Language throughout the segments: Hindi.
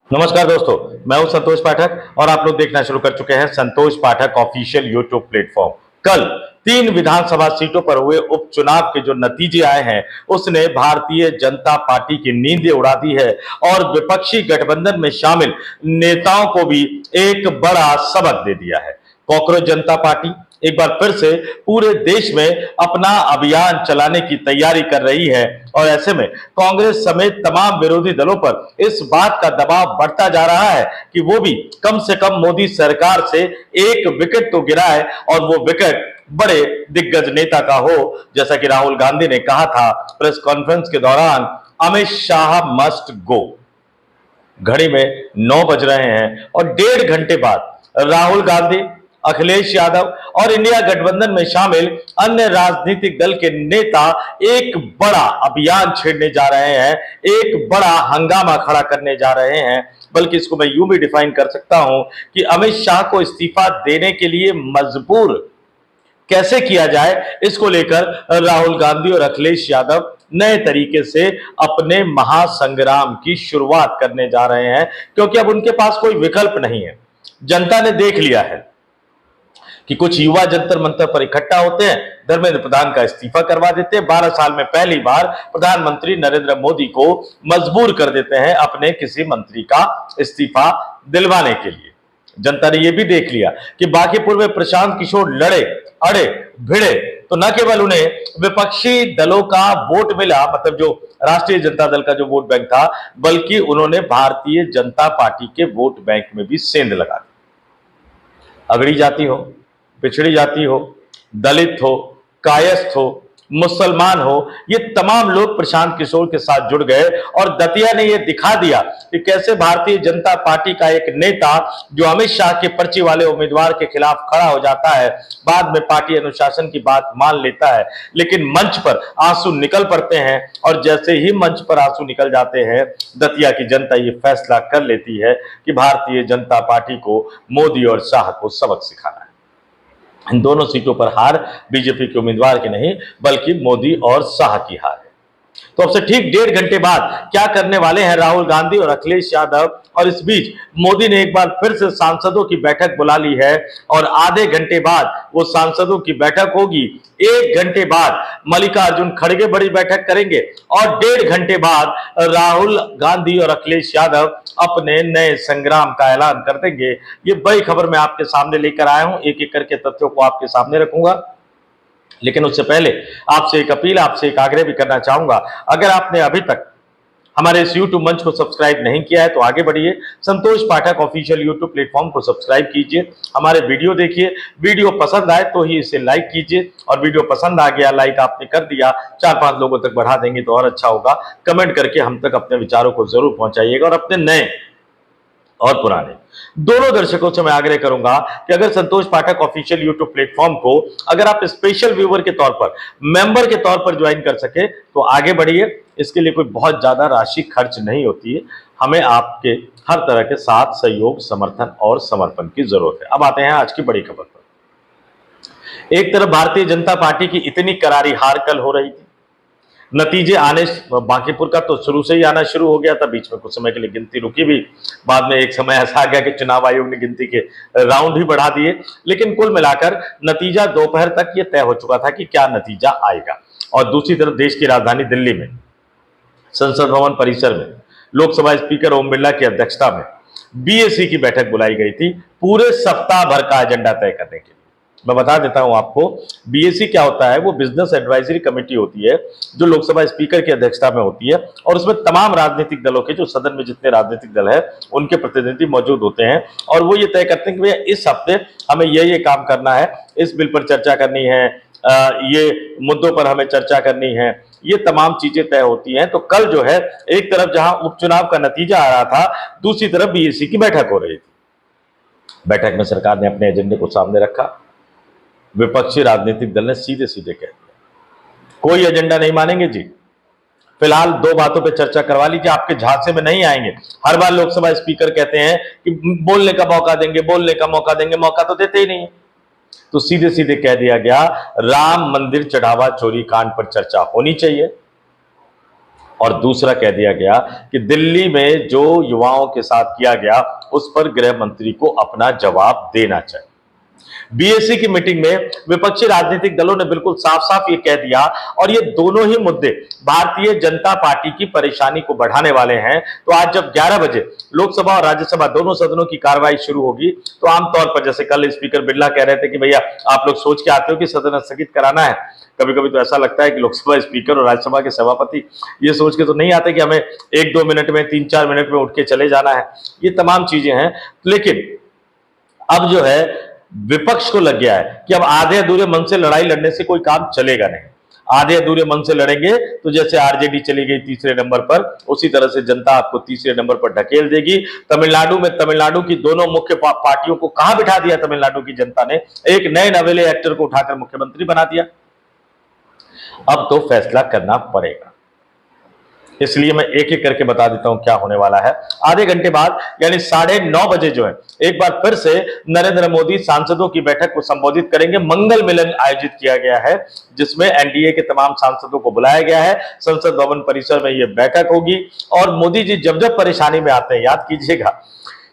नमस्कार दोस्तों, मैं हूं संतोष पाठक और आप लोग देखना शुरू कर चुके हैं संतोष पाठक ऑफिशियल यूट्यूब प्लेटफॉर्म। कल 3 विधानसभा सीटों पर हुए उपचुनाव के जो नतीजे आए हैं, उसने भारतीय जनता पार्टी की नींदें उड़ा दी है और विपक्षी गठबंधन में शामिल नेताओं को भी एक बड़ा सबक दे दिया है। कॉकरोच जनता पार्टी एक बार फिर से पूरे देश में अपना अभियान चलाने की तैयारी कर रही है और ऐसे में कांग्रेस समेत तमाम विरोधी दलों पर इस बात का दबाव बढ़ता जा रहा है कि वो भी कम से कम मोदी सरकार से एक विकेट तो गिराए और वो विकेट बड़े दिग्गज नेता का हो। जैसा कि राहुल गांधी ने कहा था प्रेस कॉन्फ्रेंस के दौरान, अमित शाह मस्ट गो। घड़ी में 9 बज रहे हैं और 1.5 घंटे बाद राहुल गांधी, अखिलेश यादव और इंडिया गठबंधन में शामिल अन्य राजनीतिक दल के नेता एक बड़ा अभियान छेड़ने जा रहे हैं, एक बड़ा हंगामा खड़ा करने जा रहे हैं। बल्कि इसको मैं यूं भी डिफाइन कर सकता हूं कि अमित शाह को इस्तीफा देने के लिए मजबूर कैसे किया जाए, इसको लेकर राहुल गांधी और अखिलेश यादव नए तरीके से अपने महासंग्राम की शुरुआत करने जा रहे हैं, क्योंकि अब उनके पास कोई विकल्प नहीं है। जनता ने देख लिया है कि कुछ युवा जंतर मंतर पर इकट्ठा होते हैं, धर्मेंद्र प्रधान का इस्तीफा करवा देते हैं, 12 साल में पहली बार प्रधानमंत्री नरेंद्र मोदी को मजबूर कर देते हैं अपने किसी मंत्री का इस्तीफा दिलवाने के लिए। जनता ने यह भी देख लिया कि बांकीपुर में प्रशांत किशोर लड़े, अड़े, भिड़े तो न केवल उन्हें विपक्षी दलों का वोट मिला, मतलब जो राष्ट्रीय जनता दल का जो वोट बैंक था, बल्कि उन्होंने भारतीय जनता पार्टी के वोट बैंक में भी सेंध लगा दी। अगड़ी जाति हो, पिछड़ी जाति हो, दलित हो, कायस्थ हो, मुसलमान हो, ये तमाम लोग प्रशांत किशोर के साथ जुड़ गए और दतिया ने यह दिखा दिया कि कैसे भारतीय जनता पार्टी का एक नेता जो अमित शाह के पर्ची वाले उम्मीदवार के खिलाफ खड़ा हो जाता है, बाद में पार्टी अनुशासन की बात मान लेता है, लेकिन मंच पर आंसू निकल पड़ते हैं और जैसे ही मंच पर आंसू निकल जाते हैं, दतिया की जनता ये फैसला कर लेती है कि भारतीय जनता पार्टी को मोदी और शाह को सबक सिखाना है। इन दोनों सीटों पर हार बीजेपी के उम्मीदवार की नहीं, बल्कि मोदी और शाह की हार है। तो अब से ठीक 1.5 घंटे बाद क्या करने वाले हैं राहुल गांधी और अखिलेश यादव, और इस बीच मोदी ने एक बार फिर से सांसदों की बैठक बुला ली है और आधे घंटे बाद वो सांसदों की बैठक होगी। 1 घंटे बाद मल्लिकार्जुन खड़गे बड़ी बैठक करेंगे और 1.5 घंटे बाद राहुल गांधी और अखिलेश यादव अपने नए संग्राम का ऐलान कर देंगे। ये बड़ी खबर मैं आपके सामने लेकर आया हूं, एक एक करके तथ्यों को आपके सामने रखूंगा। लेकिन उससे पहले आपसे एक अपील, आपसे एक आग्रह भी करना चाहूंगा। अगर आपने अभी तक हमारे इस YouTube मंच को सब्सक्राइब नहीं किया है तो आगे बढ़िए, संतोष पाठक ऑफिशियल YouTube प्लेटफॉर्म को सब्सक्राइब कीजिए, हमारे वीडियो देखिए, वीडियो पसंद आए तो ही इसे लाइक कीजिए, और वीडियो पसंद आ गया, लाइक आपने कर दिया, 4-5 लोगों तक बढ़ा देंगे तो और अच्छा होगा। कमेंट करके हम तक अपने विचारों को जरूर पहुंचाइएगा और अपने नए और पुराने दोनों दर्शकों से मैं आग्रह करूंगा कि अगर संतोष पाठक ऑफिशियल यूट्यूब प्लेटफॉर्म को अगर आप स्पेशल व्यूअर के तौर पर, मेंबर के तौर पर ज्वाइन कर सके तो आगे बढ़िए। इसके लिए कोई बहुत ज्यादा राशि खर्च नहीं होती है, हमें आपके हर तरह के साथ सहयोग, समर्थन और समर्पण की जरूरत है। अब आते हैं आज की बड़ी खबर पर। एक तरफ भारतीय जनता पार्टी की इतनी करारी हार कल हो रही थी, नतीजे आने, बांकीपुर का तो शुरू से ही आना शुरू हो गया था, बीच में कुछ समय के लिए गिनती रुकी भी, बाद में एक समय ऐसा आ गया कि चुनाव आयोग ने गिनती के राउंड ही बढ़ा दिए, लेकिन कुल मिलाकर नतीजा दोपहर तक ये तय हो चुका था कि क्या नतीजा आएगा। और दूसरी तरफ देश की राजधानी दिल्ली में संसद भवन परिसर में लोकसभा स्पीकर ओम बिरला की अध्यक्षता में बीएसी की बैठक बुलाई गई थी पूरे सप्ताह भर का एजेंडा तय करने के लिए। मैं बता देता हूं आपको, बीएसी क्या होता है। वो बिजनेस एडवाइजरी कमेटी होती है जो लोकसभा स्पीकर की अध्यक्षता में होती है और उसमें तमाम राजनीतिक दलों के, जो सदन में जितने राजनीतिक दल है उनके प्रतिनिधि मौजूद होते हैं और वो ये तय करते हैं कि भैया इस हफ्ते हमें ये काम करना है, इस बिल पर चर्चा करनी है, ये मुद्दों पर हमें चर्चा करनी है, ये तमाम चीजें तय होती हैं। तो कल जो है, एक तरफ जहां उपचुनाव का नतीजा आ रहा था, दूसरी तरफ बीएसी की बैठक हो रही थी। बैठक में सरकार ने अपने एजेंडे को सामने रखा, विपक्षी राजनीतिक दल ने सीधे सीधे कह दिया कोई एजेंडा नहीं मानेंगे जी, फिलहाल 2 बातों पे चर्चा करवा लीजिए, आपके झांसे में नहीं आएंगे। हर बार लोकसभा स्पीकर कहते हैं कि बोलने का मौका देंगे, बोलने का मौका देंगे, मौका तो देते ही नहीं है। तो सीधे सीधे कह दिया गया राम मंदिर चढ़ावा चोरी कांड पर चर्चा होनी चाहिए। और दूसरा कह दिया गया कि दिल्ली में जो युवाओं के साथ किया गया उस पर गृह मंत्री को अपना जवाब देना चाहिए। बीएससी की मीटिंग में विपक्षी राजनीतिक दलों ने बिल्कुल साफ साफ ये कह दिया, और ये दोनों ही मुद्दे भारतीय जनता पार्टी की परेशानी को बढ़ाने वाले हैं। तो आज जब 11 बजे लोकसभा और राज्यसभा दोनों सदनों की कार्रवाई शुरू होगी, तो आमतौर पर जैसे कल स्पीकर बिरला कह रहे थे कि भैया आप लोग सोच के आते हो कि सदन स्थगित कराना है, कभी कभी तो ऐसा लगता है कि लोकसभा स्पीकर और राज्यसभा के सभापति ये सोच के तो नहीं आते कि हमें 1-2 मिनट में 3-4 मिनट में उठ के चले जाना है। ये तमाम चीजें हैं, लेकिन अब जो है विपक्ष को लग गया है कि अब आधे अधूरे मन से लड़ाई लड़ने से कोई काम चलेगा नहीं। आधे अधूरे मन से लड़ेंगे तो जैसे आरजेडी चली गई तीसरे नंबर पर, उसी तरह से जनता आपको तीसरे नंबर पर ढकेल देगी। तमिलनाडु में तमिलनाडु की दोनों मुख्य पार्टियों को कहां बिठा दिया तमिलनाडु की जनता ने, एक नए नवेले एक्टर को उठाकर मुख्यमंत्री बना दिया। अब तो फैसला करना पड़ेगा, इसलिए मैं एक एक करके बता देता हूं क्या होने वाला है। आधे घंटे बाद यानी 9:30 बजे जो है एक बार फिर से नरेंद्र मोदी सांसदों की बैठक को संबोधित करेंगे। मंगल मिलन आयोजित किया गया है जिसमें एनडीए के तमाम सांसदों को बुलाया गया है। संसद भवन परिसर में यह बैठक होगी और मोदी जी जब जब परेशानी में आते हैं, याद कीजिएगा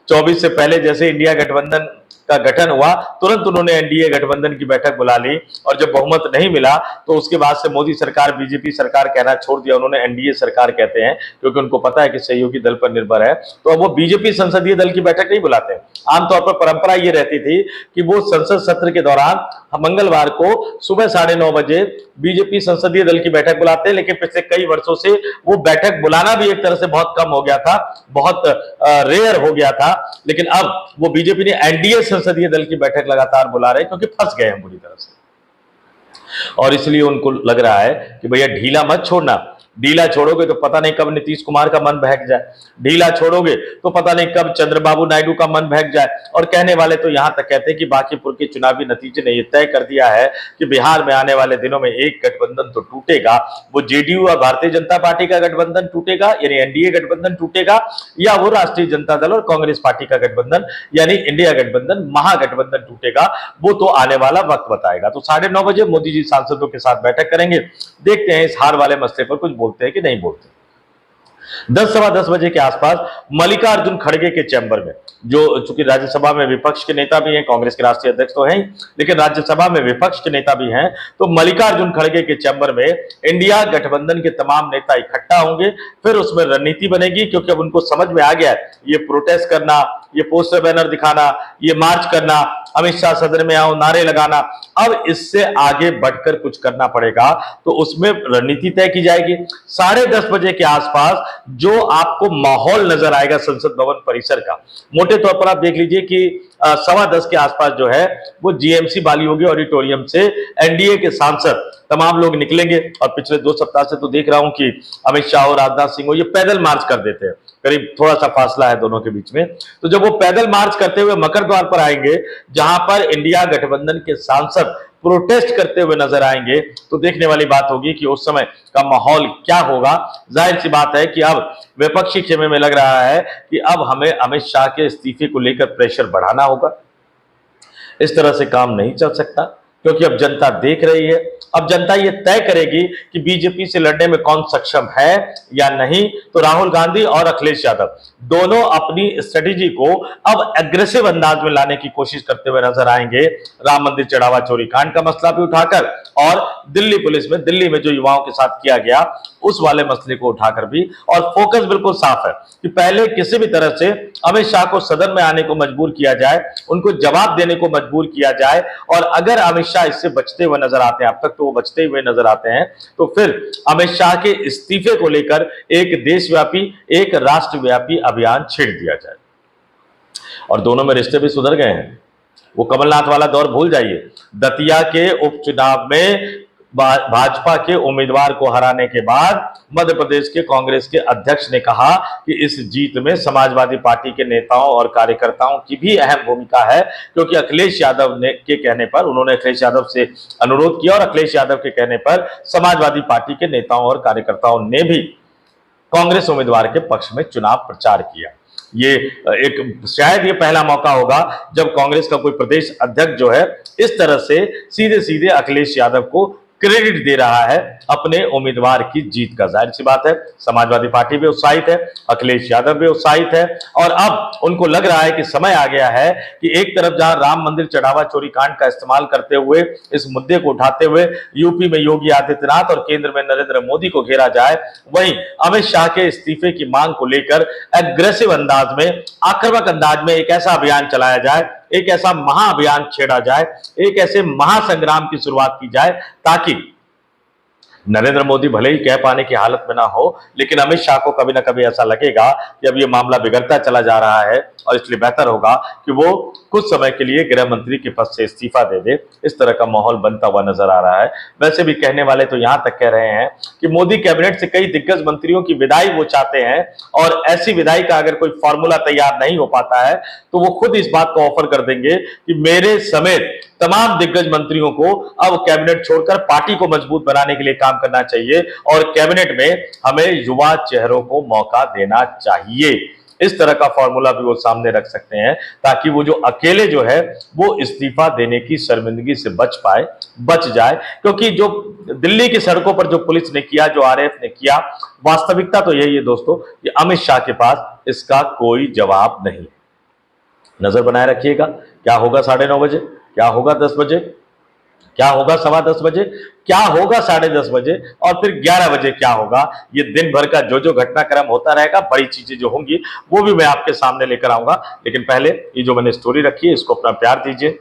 24 से पहले जैसे इंडिया गठबंधन का गठन हुआ, तुरंत उन्होंने एनडीए गठबंधन की बैठक बुला ली, और जब बहुमत नहीं मिला तो उसके बाद से मोदी सरकार बीजेपी सरकार कहना छोड़ दिया, उन्होंने एनडीए सरकार कहते हैं, क्योंकि उनको पता है कि सहयोगी दल पर निर्भर है। तो अब वो बीजेपी संसदीय दल की बैठक नहीं बुलाते। आमतौर पर परंपरा ये रहती थी कि वो संसद सत्र के दौरान मंगलवार को सुबह 9:30 बजे बीजेपी संसदीय दल की बैठक बुलाते हैं, लेकिन पिछले कई वर्षों से वो बैठक बुलाना भी एक तरह से बहुत कम हो गया था, बहुत रेयर हो गया था। लेकिन अब वो बीजेपी ने एनडीए संसदीय दल की बैठक लगातार बुला रहे हैं, क्योंकि फंस गए हैं बुरी तरह से, और इसलिए उनको लग रहा है कि भैया ढीला मत छोड़ना। ढीला छोड़ोगे तो पता नहीं कब नीतीश कुमार का मन बहक जाए, ढीला छोड़ोगे तो पता नहीं कब चंद्रबाबू नायडू का मन बहक जाए। और कहने वाले तो यहां तक कहते हैं कि बांकीपुर के चुनावी नतीजे ने यह तय कर दिया है कि बिहार में आने वाले दिनों में एक गठबंधन तो टूटेगा, वो जेडीयू और भारतीय जनता पार्टी का गठबंधन टूटेगा यानी एनडीए गठबंधन टूटेगा, या वो राष्ट्रीय जनता दल और कांग्रेस पार्टी का गठबंधन यानी इंडिया गठबंधन महागठबंधन टूटेगा। वो तो आने वाला वक्त बताएगा। तो 9:30 बजे मोदी जी सांसदों के साथ बैठक करेंगे। देखते हैं इस हार वाले मसले पर कुछ बोलते हैं कि नहीं बोलते। 10-10:15 बजे के आसपास मल्लिकार्जुन खड़गे के चैम्बर में, जो चूंकि राज्यसभा में विपक्ष के नेता भी हैं, कांग्रेस के राष्ट्रीय अध्यक्ष तो हैं, लेकिन राज्यसभा में विपक्ष के नेता भी हैं, तो मल्लिकार्जुन खड़गे के चैम्बर में इंडिया गठबंधन के तमाम नेता इकट्ठा होंगे। फिर उसमें रणनीति बनेगी, क्योंकि अब उनको समझ में आ गया है ये प्रोटेस्ट करना, ये पोस्टर बैनर दिखाना, ये मार्च करना, अमित शाह सदन में आओ नारे लगाना, अब इससे आगे बढ़कर कुछ करना पड़ेगा। तो उसमें रणनीति तय की जाएगी। 10:30 बजे के आसपास जो आपको माहौल नजर आएगा संसद भवन परिसर का, मोटे तौर पर आप देख लीजिए कि 10:15 के आसपास जो है वो जीएमसी बाली होगी ऑडिटोरियम से एनडीए के सांसद तमाम लोग निकलेंगे। और पिछले 2 सप्ताह से तो देख रहा हूं कि अमित शाह और राजनाथ सिंह ये पैदल मार्च कर देते हैं, करीब थोड़ा सा फासला है दोनों के बीच में। तो जब वो पैदल मार्च करते हुए मकर द्वार पर आएंगे, जहां पर इंडिया गठबंधन के सांसद प्रोटेस्ट करते हुए नजर आएंगे, तो देखने वाली बात होगी कि उस समय का माहौल क्या होगा। जाहिर सी बात है कि अब विपक्षी खेमे में लग रहा है कि अब हमें अमित शाह के इस्तीफे को लेकर प्रेशर बढ़ाना होगा। इस तरह से काम नहीं चल सकता, क्योंकि अब जनता देख रही है। अब जनता ये तय करेगी कि बीजेपी से लड़ने में कौन सक्षम है या नहीं। तो राहुल गांधी और अखिलेश यादव दोनों अपनी स्ट्रेटेजी को अब एग्रेसिव अंदाज में लाने की कोशिश करते हुए नजर आएंगे। राम मंदिर चढ़ावा चोरी कांड का मसला भी उठाकर, और दिल्ली पुलिस में दिल्ली में जो युवाओं के साथ किया गया उस वाले मसले को उठाकर भी। और फोकस बिल्कुल साफ है कि पहले किसी भी तरह से अमित शाह को सदन में आने को मजबूर किया जाए, उनको जवाब देने को मजबूर किया जाए। और अगर अमित शाह इससे बचते हुए नजर आते हैं, अब तक तो वो बचते हुए नजर आते हैं, तो फिर अमित शाह के इस्तीफे को लेकर एक देशव्यापी, एक राष्ट्रव्यापी अभियान छेड़ दिया जाए। और दोनों में रिश्ते भी सुधर गए हैं। वो कमलनाथ वाला दौर भूल जाइए। दतिया के उपचुनाव में भाजपा के उम्मीदवार को हराने के बाद मध्य प्रदेश के कांग्रेस के अध्यक्ष ने कहा कि इस जीत में समाजवादी पार्टी के नेताओं और कार्यकर्ताओं की भी अहम भूमिका है, क्योंकि अखिलेश यादव ने के कहने पर, उन्होंने अखिलेश यादव से अनुरोध किया और अखिलेश यादव के कहने पर समाजवादी पार्टी के नेताओं और कार्यकर्ताओं ने भी कांग्रेस उम्मीदवार के पक्ष में चुनाव प्रचार किया। ये एक शायद ये पहला मौका होगा जब कांग्रेस का कोई प्रदेश अध्यक्ष जो है इस तरह से सीधे सीधे अखिलेश यादव को क्रेडिट दे रहा है अपने उम्मीदवार की जीत का। जाहिर सी बात है समाजवादी पार्टी भी उत्साहित है, अखिलेश यादव भी उत्साहित है और अब उनको लग रहा है कि समय आ गया है कि एक तरफ जहां राम मंदिर चढ़ावा चोरी कांड का इस्तेमाल करते हुए इस मुद्दे को उठाते हुए यूपी में योगी आदित्यनाथ और केंद्र में नरेंद्र मोदी को घेरा जाए, वहीं अमित शाह के इस्तीफे की मांग को लेकर एग्रेसिव अंदाज में, आक्रामक अंदाज में एक ऐसा अभियान चलाया जाए, एक ऐसा महाअभियान छेड़ा जाए, एक ऐसे महासंग्राम की शुरुआत की जाए ताकि नरेंद्र मोदी भले ही कह पाने की हालत में ना हो, लेकिन अमित शाह को कभी ना कभी ऐसा लगेगा कि अब ये मामला बिगड़ता चला जा रहा है और इसलिए बेहतर होगा कि वो कुछ समय के लिए गृह मंत्री के पद से इस्तीफा दे दे। इस तरह का माहौल बनता हुआ नजर आ रहा है। वैसे भी कहने वाले तो यहां तक कह रहे हैं कि मोदी कैबिनेट से कई दिग्गज मंत्रियों की विदाई वो चाहते हैं और ऐसी विदाई का अगर कोई फॉर्मूला तैयार नहीं हो पाता है तो वो खुद इस बात को ऑफर कर देंगे कि मेरे समेत तमाम दिग्गज मंत्रियों को अब कैबिनेट छोड़कर पार्टी को मजबूत बनाने के लिए काम करना चाहिए और कैबिनेट में हमें युवा चेहरों को मौका देना चाहिए। इस तरह का फॉर्मूला भी वो सामने रख सकते हैं ताकि वो जो अकेले जो है वो इस्तीफा देने की शर्मिंदगी से बच जाए। क्योंकि जो दिल्ली की सड़कों पर जो पुलिस ने किया, जो आरएएफ ने किया, वास्तविकता तो यही है दोस्तों कि अमित शाह के पास इसका कोई जवाब नहीं है। नजर बनाए रखिएगा, क्या होगा 9:30 बजे, क्या होगा 10 बजे, क्या होगा 10:15 बजे, क्या होगा 10:30 बजे और फिर 11 बजे क्या होगा। ये दिन भर का जो घटनाक्रम होता रहेगा, बड़ी चीजें जो होंगी वो भी मैं आपके सामने लेकर आऊंगा। लेकिन पहले ये जो मैंने स्टोरी रखी है इसको अपना प्यार दीजिए,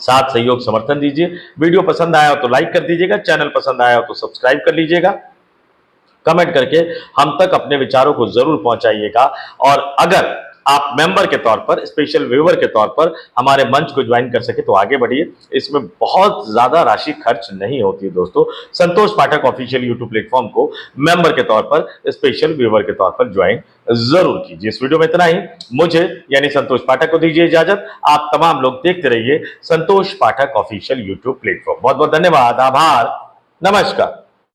साथ सहयोग समर्थन दीजिए। वीडियो पसंद आया हो तो लाइक कर दीजिएगा, चैनल पसंद आया हो तो सब्सक्राइब कर लीजिएगा, कमेंट करके हम तक अपने विचारों को जरूर पहुंचाइएगा। और अगर आप मेंबर के तौर पर, स्पेशल व्यूअर के तौर पर हमारे मंच को ज्वाइन कर सके तो आगे बढ़िए। इसमें बहुत ज्यादा राशि खर्च नहीं होती है दोस्तों। संतोष पाठक ऑफिशियल यूट्यूब प्लेटफॉर्म को मेंबर के तौर पर, स्पेशल व्यूअर के तौर पर ज्वाइन जरूर कीजिए। इस वीडियो में इतना ही। मुझे यानी संतोष पाठक को दीजिए इजाजत। आप तमाम लोग देखते रहिए संतोष पाठक ऑफिशियल यूट्यूब प्लेटफॉर्म। बहुत बहुत धन्यवाद, आभार, नमस्कार।